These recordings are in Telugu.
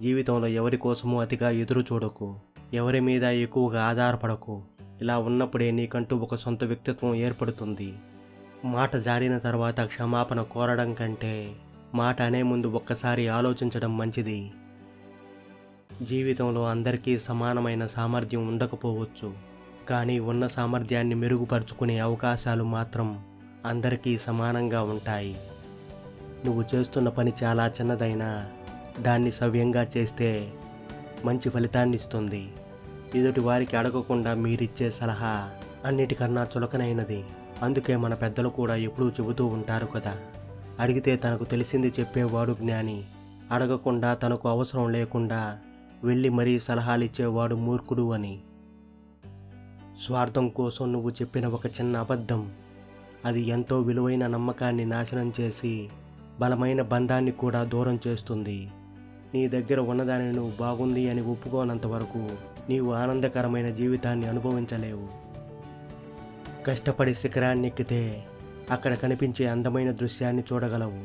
జీవితంలో ఎవరి కోసమూ అతిగా ఎదురు చూడకు, ఎవరి మీద ఎక్కువగా ఆధారపడకు. ఇలా ఉన్నప్పుడే నీకంటూ ఒక సొంత వ్యక్తిత్వం ఏర్పడుతుంది. మాట జారిన తర్వాత క్షమాపణ కోరడం కంటే మాట అనే ముందు ఒక్కసారి ఆలోచించడం మంచిది. జీవితంలో అందరికీ సమానమైన సామర్థ్యం ఉండకపోవచ్చు, కానీ ఉన్న సామర్థ్యాన్ని మెరుగుపరుచుకునే అవకాశాలు మాత్రం అందరికీ సమానంగా ఉంటాయి. నువ్వు చేస్తున్న పని చాలా చిన్నదైనా దాన్ని సవ్యంగా చేస్తే మంచి ఫలితాన్ని ఇస్తుంది. ఎదుటి వారికి అడగకుండా మీరిచ్చే సలహా అన్నిటికన్నా చులకనైనది. అందుకే మన పెద్దలు కూడా ఎప్పుడూ చెబుతూ ఉంటారు కదా, అడిగితే తనకు తెలిసింది చెప్పేవాడు జ్ఞాని, అడగకుండా తనకు అవసరం లేకుండా వెళ్ళి మరీ సలహాలిచ్చేవాడు మూర్ఖుడు అని. స్వార్థం కోసం నువ్వు చెప్పిన ఒక చిన్న అబద్ధం, అది ఎంతో విలువైన నమ్మకాన్ని నాశనం చేసి బలమైన బంధాన్ని కూడా దూరం చేస్తుంది. నీ దగ్గర ఉన్నదాన్ని నువ్వు బాగుంది అని ఒప్పుకోనంత వరకు నీవు ఆనందకరమైన జీవితాన్ని అనుభవించలేవు. కష్టపడి శిఖరాన్ని ఎక్కితే అక్కడ కనిపించే అందమైన దృశ్యాన్ని చూడగలవు.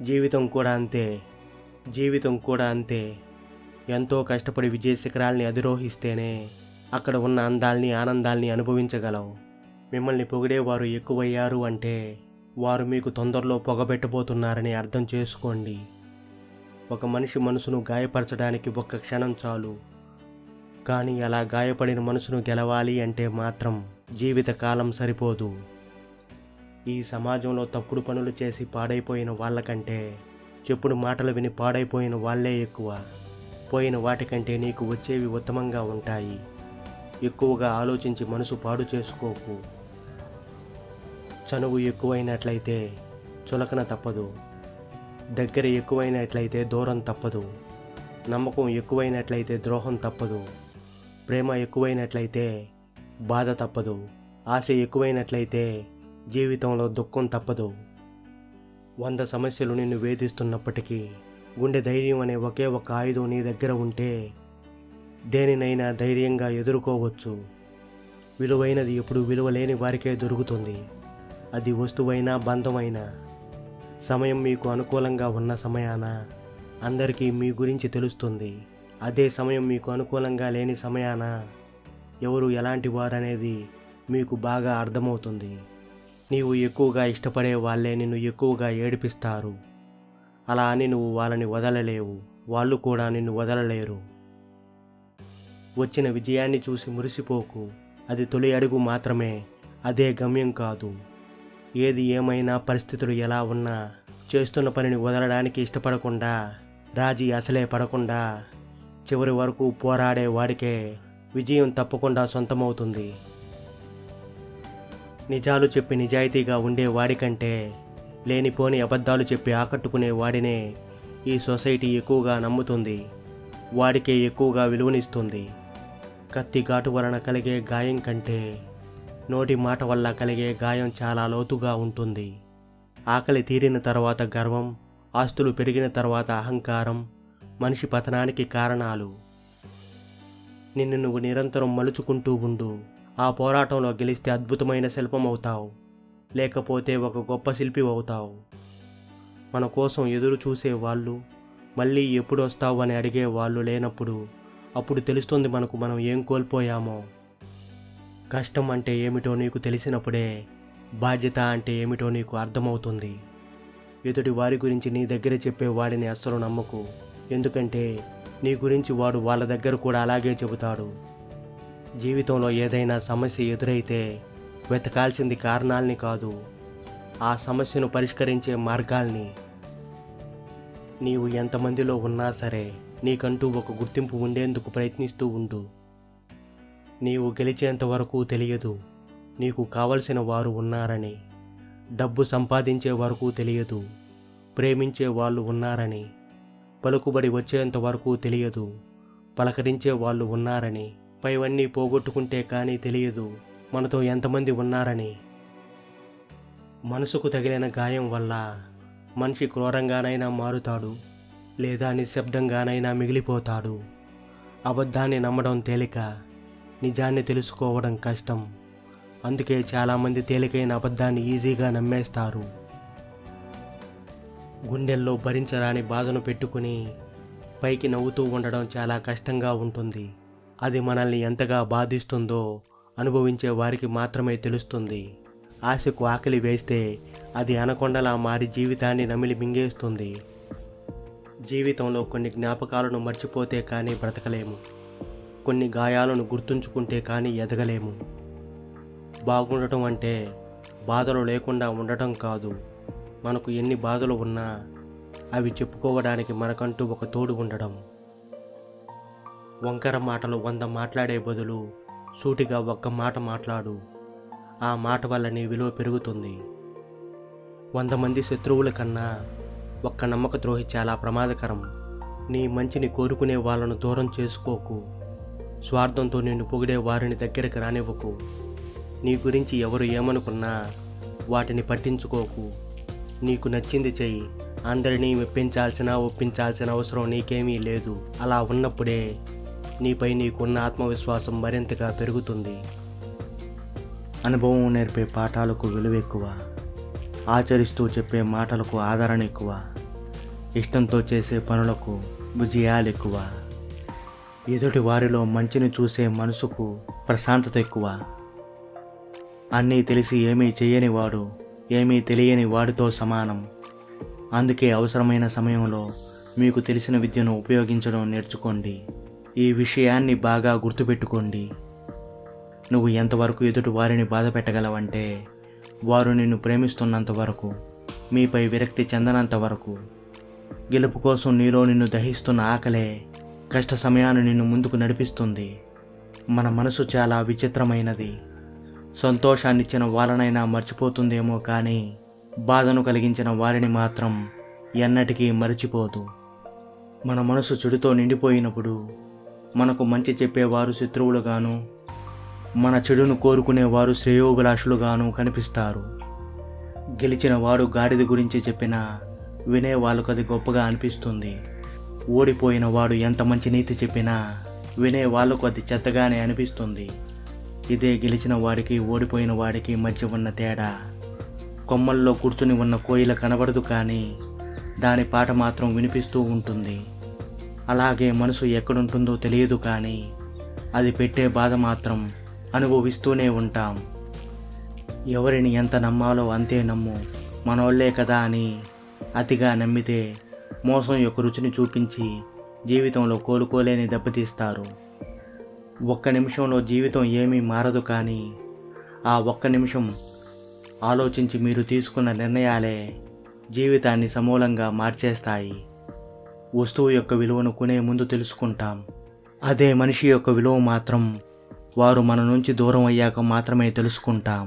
జీవితం కూడా అంతే. ఎంతో కష్టపడి విజయ శిఖరాల్ని అధిరోహిస్తేనే అక్కడ ఉన్న అందాల్ని ఆనందాల్ని అనుభవించగలవు. మిమ్మల్ని పొగిడేవారు ఎక్కువయ్యారు అంటే వారు మీకు తొందరలో పొగబెట్టబోతున్నారని అర్థం చేసుకోండి. ఒక మనిషి మనసును గాయపరచడానికి ఒక్క క్షణం చాలు, కానీ అలా గాయపడిన మనసును గెలవాలి అంటే మాత్రం జీవితకాలం సరిపోదు. ఈ సమాజంలో తప్పుడు పనులు చేసి పాడైపోయిన వాళ్ళకంటే చెప్పుడు మాటలు విని పాడైపోయిన వాళ్ళే ఎక్కువ. పోయిన వాటికంటే నీకు వచ్చేవి ఉత్తమంగా ఉంటాయి. ఎక్కువగా ఆలోచించి మనసు పాడు చేసుకోకు. చనువు ఎక్కువైనట్లయితే చులకన తప్పదు, దగ్గర ఎక్కువైనట్లయితే దూరం తప్పదు, నమ్మకం ఎక్కువైనట్లయితే ద్రోహం తప్పదు, ప్రేమ ఎక్కువైనట్లయితే బాధ తప్పదు, ఆశ ఎక్కువైనట్లయితే జీవితంలో దుఃఖం తప్పదు. 100 సమస్యలు నిన్ను వేధిస్తున్నప్పటికీ గుండె ధైర్యం అనే ఒకే ఒక ఆయుధం నీ దగ్గర ఉంటే దేనినైనా ధైర్యంగా ఎదుర్కోవచ్చు. విలువైనది ఎప్పుడు విలువలేని వారికే దొరుకుతుంది, అది వస్తువైనా బంధమైనా. సమయం మీకు అనుకూలంగా ఉన్న సమయాన అందరికీ మీ గురించి తెలుస్తుంది. అదే సమయం మీకు అనుకూలంగా లేని సమయాన ఎవరు ఎలాంటి వారనేది మీకు బాగా అర్థమవుతుంది. నీవు ఎక్కువగా ఇష్టపడే వాళ్ళే నిన్ను ఎక్కువగా ఏడిపిస్తారు. అలా అని నువ్వు వాళ్ళని వదలలేవు, వాళ్ళు కూడా నిన్ను వదలలేరు. వచ్చిన విజయాన్ని చూసి మురిసిపోకు, అది తొలి అడుగు మాత్రమే, అదే గమ్యం కాదు. ఏది ఏమైనా పరిస్థితులు ఎలా ఉన్నా చేస్తున్న పనిని వదలడానికి ఇష్టపడకుండా, రాజీ అసలే పడకుండా చివరి వరకు పోరాడే వాడికే విజయం తప్పకుండా సొంతమవుతుంది. నిజాలు చెప్పి నిజాయితీగా ఉండే వాడికంటే లేనిపోని అబద్ధాలు చెప్పి ఆకట్టుకునే వాడినే ఈ సొసైటీ ఎక్కువగా నమ్ముతుంది, వాడికే ఎక్కువగా విలువనిస్తుంది. కత్తి ఘాటు వలన కలిగే గాయం కంటే నోటి మాట వల్ల కలిగే గాయం చాలా లోతుగా ఉంటుంది. ఆకలి తీరిన తర్వాత గర్వం, ఆస్తులు పెరిగిన తర్వాత అహంకారం మనిషి పతనానికి కారణాలు. నిన్ను నువ్వు నిరంతరం మలుచుకుంటూ ఉండు. ఆ పోరాటంలో గెలిస్తే అద్భుతమైన శిల్పం అవుతావు, లేకపోతే ఒక గొప్ప శిల్పి అవుతావు. మన కోసం ఎదురు చూసే వాళ్ళు, మళ్ళీ ఎప్పుడు వస్తావు అని అడిగే వాళ్ళు లేనప్పుడు అప్పుడు తెలుస్తుంది మనకు మనం ఏం కోల్పోయామో. కష్టం అంటే ఏమిటో నీకు తెలిసినప్పుడే బాధ్యత అంటే ఏమిటో నీకు అర్థమవుతుంది. ఎదుటి వారి గురించి నీ దగ్గర చెప్పే వాడిని అస్సలు నమ్మకు, ఎందుకంటే నీ గురించి వాడు వాళ్ళ దగ్గర కూడా అలాగే చెబుతాడు. జీవితంలో ఏదైనా సమస్య ఎదురైతే వెతకాల్సింది కారణాల్ని కాదు, ఆ సమస్యను పరిష్కరించే మార్గాల్ని. నీవు ఎంతమందిలో ఉన్నా సరే నీకంటూ ఒక గుర్తింపు ఉండేందుకు ప్రయత్నిస్తూ ఉండు. నీవు గెలిచేంత వరకు తెలియదు నీకు కావలసిన వారు ఉన్నారని, డబ్బు సంపాదించే వరకు తెలియదు ప్రేమించే వాళ్ళు ఉన్నారని, పలుకుబడి వచ్చేంత వరకు తెలియదు పలకరించే వాళ్ళు ఉన్నారని, పైవన్నీ పోగొట్టుకుంటే కానీ తెలియదు మనతో ఎంతమంది ఉన్నారని. మనసుకు తగిలిన గాయం వల్ల మనిషి క్రూరంగానైనా మారుతాడు, లేదా నిశ్శబ్దంగానైనా మిగిలిపోతాడు. అబద్ధాన్ని నమ్మడం తేలిక, నిజాన్ని తెలుసుకోవడం కష్టం. అందుకే చాలామంది తేలికైన అబద్ధాన్ని ఈజీగా నమ్మేస్తారు. గుండెల్లో భరించరాని బాధను పెట్టుకుని పైకి నవ్వుతూ ఉండడం చాలా కష్టంగా ఉంటుంది. అది మనల్ని ఎంతగా బాధిస్తుందో అనుభవించే వారికి మాత్రమే తెలుస్తుంది. ఆశకు ఆకలి వేస్తే అది అనకొండలా మారి జీవితాన్ని నమిలి మింగేస్తుంది. జీవితంలో కొన్ని జ్ఞాపకాలను మర్చిపోతే కానీ బ్రతకలేము. కొన్ని గాయాలను గుర్తుంచుకుంటే కానీ ఎదగలేము. బాగుండటం అంటే బాధలు లేకుండా ఉండటం కాదు. మనకు ఎన్ని బాధలు ఉన్నా అవి చెప్పుకోవడానికి మనకంటూ ఒక తోడు ఉండడం. వంకర మాటలు 100 మాట్లాడే బదులు సూటిగా ఒక్క మాట మాట్లాడు. ఆ మాట వల్ల నీ విలువ పెరుగుతుంది. 100 మంది శత్రువుల కన్నా ఒక్క నమ్మక ద్రోహి చాలా ప్రమాదకరం. నీ మంచిని కోరుకునే వాళ్ళను దూరం చేసుకోకు. స్వార్థంతో నిన్ను పొగిడే వారిని దగ్గరికి రానివ్వకు. నీ గురించి ఎవరు ఏమనుకున్నా వాటిని పట్టించుకోకు. నీకు నచ్చింది చెయ్యి. అందరినీ ఒప్పించాల్సిన అవసరం నీకేమీ లేదు. అలా ఉన్నప్పుడే నీపై నీకున్న ఆత్మవిశ్వాసం మరింతగా పెరుగుతుంది. అనుభవం నేర్పే పాఠాలకు విలువ ఎక్కువ. ఆచరిస్తూ చెప్పే మాటలకు ఆదరణ ఎక్కువ. ఇష్టంతో చేసే పనులకు విజయాలు ఎక్కువ. ఎదుటి వారిలో మంచిని చూసే మనసుకు ప్రశాంతత ఎక్కువ. అన్నీ తెలిసి ఏమీ చేయని వాడు ఏమీ తెలియని వాడితో సమానం. అందుకే అవసరమైన సమయంలో మీకు తెలిసిన విద్యను ఉపయోగించడం నేర్చుకోండి. ఈ విషయాన్ని బాగా గుర్తుపెట్టుకోండి. నువ్వు ఎంతవరకు ఎదుటి వారిని బాధ పెట్టగలవంటే వారు నిన్ను ప్రేమిస్తున్నంత వరకు, మీపై విరక్తి చెందనంత వరకు. గెలుపు కోసం నీలో నిన్ను దహిస్తున్న ఆకలే కష్ట సమయాన్ని నిన్ను ముందుకు నడిపిస్తుంది. మన మనసు చాలా విచిత్రమైనది. సంతోషాన్నిచ్చిన వాళ్ళనైనా మర్చిపోతుందేమో కానీ బాధను కలిగించిన వారిని మాత్రం ఎన్నటికీ మరచిపోదు. మన మనసు చెడుతో నిండిపోయినప్పుడు మనకు మంచి చెప్పేవారు శత్రువులుగాను, మన చెడును కోరుకునేవారు శ్రేయోభిలాషులుగాను కనిపిస్తారు. గెలిచిన వాడు గాడిద గురించి చెప్పినా వినే వాళ్ళకు అది గొప్పగా అనిపిస్తుంది. ఓడిపోయిన వాడు ఎంత మంచి నీతి చెప్పినా వినే వాళ్ళకు అది చెత్తగానే అనిపిస్తుంది. ఇదే గెలిచిన వాడికి ఓడిపోయిన వాడికి మధ్య ఉన్న తేడా. కొమ్మల్లో కూర్చుని ఉన్న కోయిల కనబడదు కానీ దాని పాట మాత్రం వినిపిస్తూ ఉంటుంది. అలాగే మనసు ఎక్కడుంటుందో తెలియదు కానీ అది పెట్టే బాధ మాత్రం అనుభవిస్తూనే ఉంటాం. ఎవరిని ఎంత నమ్మాలో అంతే నమ్ము, మనోళ్లే కదా అని అతిగా నమ్మితే మోసం యొక్క రుచిని చూపించి జీవితంలో కోలుకోలేని దెబ్బతీస్తారు. ఒక్క నిమిషంలో జీవితం ఏమీ మారదు కానీ ఆ ఒక్క నిమిషం ఆలోచించి మీరు తీసుకున్న నిర్ణయాలే జీవితాన్ని సమూలంగా మార్చేస్తాయి. వస్తువు యొక్క విలువను కొనే ముందు తెలుసుకుంటాం. అదే మనిషి యొక్క విలువ మాత్రం వారు మన నుంచి దూరం అయ్యాక మాత్రమే తెలుసుకుంటాం.